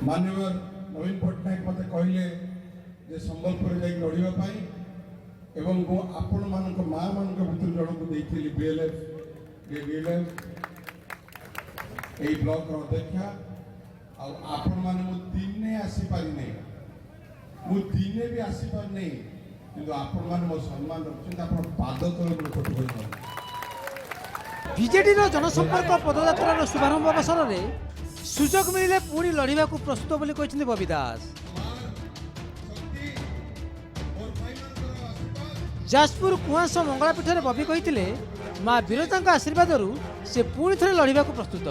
माननीय नवीन पट्टनायक मत कहले जे संबलपुर जाई लड़िबा पाई एवं मो आपण मानक मां मानक भितर जन को देइथिली बीएलएफ बीएलएफ ए ब्लॉक रो अध्यक्ष आ आपण माने मो दिने आसी पारि नै मो दिने भी आसी पारि नै किंतु आपण माने मो सम्मान रखछन आपण पाद तले मो कोठी होई बीजेडी जनसंपर्क पदयात्रार शुभारंभ अवसर में सुजोग मिले पुणी लड़िबा को प्रस्तुत बोली कहते बबी दास। जाजपुर कुआंस मंगलापीठ में बबी कहते माँ विरजा आशीर्वाद से पुणी थे लड़िबा को प्रस्तुत।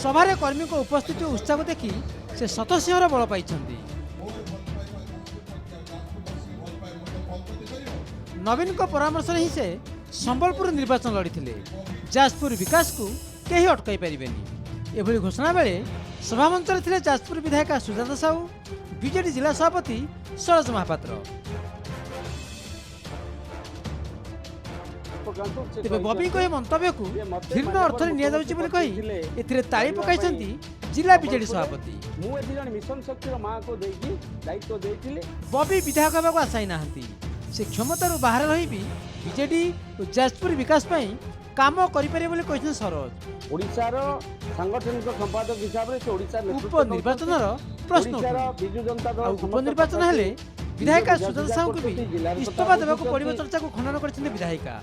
सभारे कर्मी को उपस्थिति उत्साह देखि से शतसिंहर बल पाई। नवीन को परामर्श ही से संबलपुर निर्वाचन लड़ी जाजपुर विकास को कहीं अटकई पारिबेनी एभली घोषणा बेले सभामंच थे जाजपुर विधायिका सुजाता साहू बीजेडी जिला सभापति सरोज महापात्र। तेज बबी को मंतव्य को भिन्न अर्थ नि कही ताली पकाई जिला बीजेडी सभापति। बबी विधायक होगा आशाई ना से क्षमतार बाहर रही बीजेडी और जाजपुर विकास काम कर सरोज ओडिशार सांगठनिक संपादक हिसाब से ओडिशा उपनिर्वाचन प्रश्न उपनिर्वाचन हेले विधायिका सुजाता साहू को भी इस्तफा देवा पड़ो चर्चा को खंडन कर विधायिका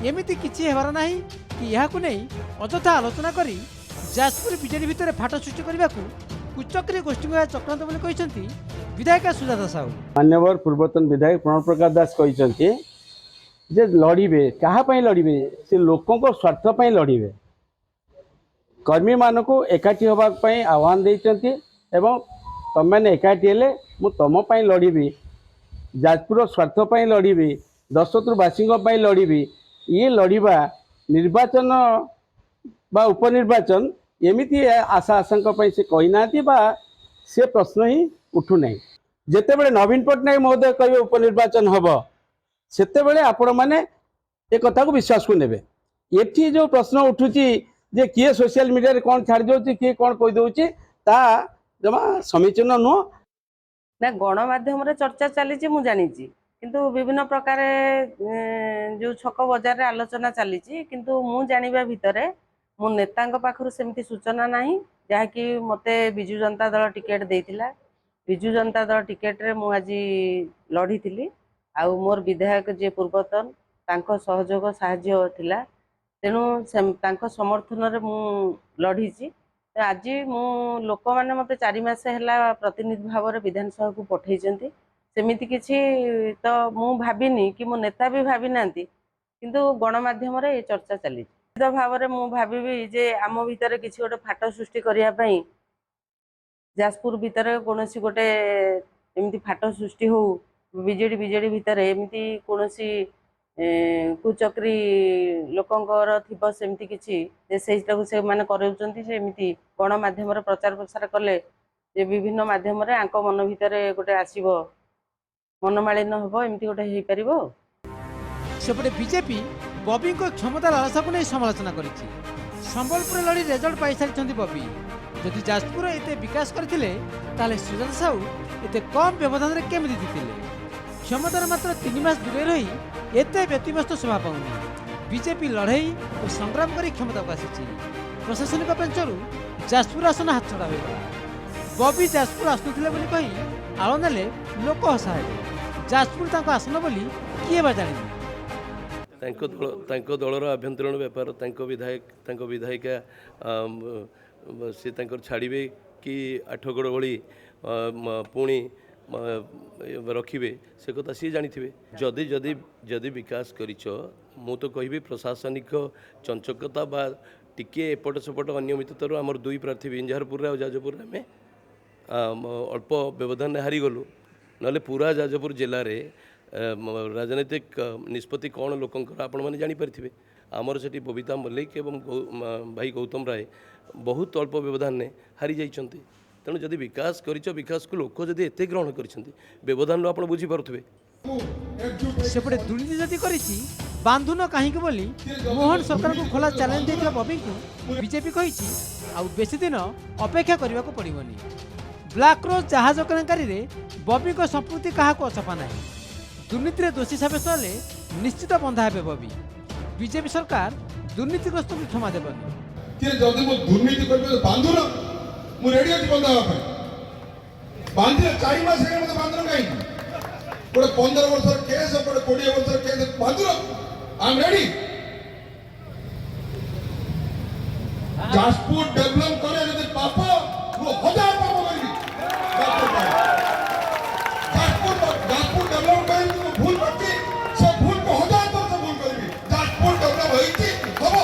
एमती किसी हेबार ना कि यह अଯଥା आलोचना कर जाजपुर बीजेडी भितर फाट सृष्टि करने को कुचक्री गोष्ठी चक्रांत बोली विधायिका सुजाता साहू। मान्यवर पूर्वतन विधायक प्रणव प्रकाश दास कहते जे लड़े क्या लड़े से लोकों स्वार्थ लड़े कर्मी मान को एकाठी होगापी आह्वान देते तुम मैंने एकाठी हेले मु तुम लड़बी जाजपुर स्वार्थ लड़बी दशरथवासी लड़बी ये लड़वा निर्वाचन बा उपनिर्वाचन एमती आशा आशंका से कहना से प्रश्न ही उठुना जिते बड़े नवीन पट्टनायक महोदय कहे उपनिर्वाचन हम सेते बेले आपण माने एक कथा को विश्वास को नेबे एठी जो प्रश्न उठुची जे किए सोशल मीडिया रे कोन छाड़ दोची किए कोन कहि दोची ता जमा समीचीन नो ना गणमाध्यम रे चर्चा चली मु जानी किंतु विभिन्न प्रकार जो छक बजार रे आलोचना चली किंतु मु जानिबा भितरे मो नेतांग पाखरु सेमती सूचना नाही जहा कि मते बिजु जनता दल टिकेट देइतिला बिजु जनता दल टिकेट रे मु आज लड़ी थिली आउ मोर विधायक जे पूर्वतन तांको सहयोग साहाय्य थिला तेणु समर्थन रे मु लड़ीची आज मु लोक माने मते 4 मास हैला प्रतिनिधि भाव रे विधानसभा को पठेइचंती सेमिति किछि तो मु भाबिनी कि मो नेता भी भाबी नांती किंतु गणमाध्यम रे ए चर्चा चली तो भाव रे मु भाबिबी जे आम भितर किछि गोटे फाट सृष्टि करिया पई जाजपुर भितर कोनोसी गोटे एमिति फाट सृष्टि हो बीजेडी भितर एमती कौन कुचक्री लोकंर थी सेमती किसी से माने करमती गणमाध्यम प्रचार प्रसार कले विभिन्न मध्यम आंक मन भितर गोटे आसब मनमालिन हम एमती गोटे हो पार। सेपटे बीजेपी बबी को क्षमता लालसा को नहीं समालोचना कर संबलपुर लड़ी रेजल्ट पाई सारी बबी जदि जाजपुर एते विकास करथिले ताले सुजाता साहू एते कम व्यवधान रे केमिति दिथिले क्षमतार मात्र 3 मास दूरे रही एते व्यतिव्यस्त शोभा पाउनी बीजेपी लड़ई और संग्राम करी क्षमता को आसी प्रशासनिक पेंचरू जाजपुर आसन हाथ छड़ा होगा बबी जाजपुर आसुथिले बोली कही आलो नेले लोक हसा हेले जाजपुर तांको आसन बोली किए बा जानि तांको दलर आभ्यंतरण व्यापार तांको विधायिका से छाड़े कि आठगड़ भली पुणी रखिए से कथा सी जानी जदि जदि जदि विकास करिछ मु तो कहि प्रशासनिक चंचकता बा टिके एपट सेपट अनियमिततार आमर 2 प्रार्थी विंझारपुर और जाजपुर आम अल्प व्यवधान हारीगलु ना पूरा जाजपुर जिले में राजनैतिक निष्पत्ति कौन लोकंर आपण मैंने जानीपारे आमर से बबीता मल्लिक एवं भाई गौतम राय बहुत अल्प व्यवधान ने हारी जाइछन्ति तेणु जदि विकास विकास को लोक जदि एते ग्रहण करिसेंति व्यवधान आप बुझी पारुथिबे सेपटे दुर्नीति जदि करिछि बांधुन काहीकि बोली मोहन सरकार को खोला चैलेंज देथिला बबी को बीजेपी कहिछि आ बेसी दिन अपेक्षा करबा को पड़िबनी। ब्लाक रोज जहाज केलेंकारी बबी को संपृक्ति क्या अचपा ना दुर्नीति में दोषी सब्यस्त हेले निश्चित बंधा हे बबी बीजेपी सरकार दुर्नीतिग्रस्त को क्षमा देवनी कि जदि मो दुर्नीति करबे बांधु न मु रेडी अछि बंधा होय बांधे 4 मास हे मते बांधन काई गोटे 15 वर्ष केस गोटे 20 वर्ष केस बांधु I am ready Jajpur develop करे यदि पाप मु 1000 पाप करबी जाजपुर डेवलप करे मु भूल करती से भूल को 1000 वर्ष भूल करबी जाजपुर डेवलप होईची हबो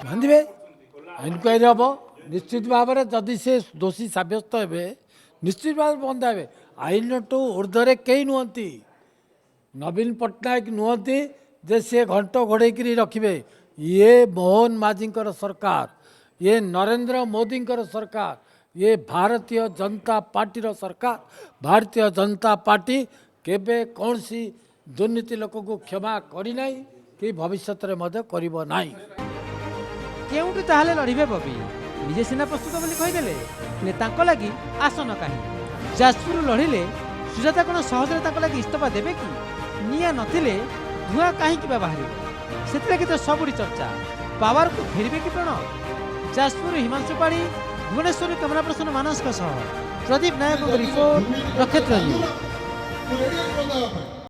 बांधे इनक्वारी हम निश्चित भाव में जदि से दोषी सब्यस्त हे निश्चित भाव बंधा हे आईन टू ऊर्ध्वे कई नुहति नवीन पट्टनायक नुहति जे सी घंट घोड़े रखिए ये मोहन माझी सरकार ये नरेंद्र मोदी सरकार ये भारतीय जनता पार्टी सरकार भारतीय जनता पार्टी केबे कौन सी दुर्नीति लोक को क्षमा करना कि भविष्य में कर केउंटू ताहले लड़िबे बबी निजे सिना प्रस्तुत बोली कहीदेले नेता लगी आसन कहीं जाजपुर लड़िले सुजाता कौन सहजरे लगी इस्तीफा देवे कि निया नथिले धुआं कहीं बाहर से तो सबुरी चर्चा पावर को फेरबे कि प्रणव जाजपुर हिमांशु पाड़ी भुवनेश्वर कमला प्रसन्न मानस प्रदीप नायक रिपोर्ट नक्षत्र न्यूज।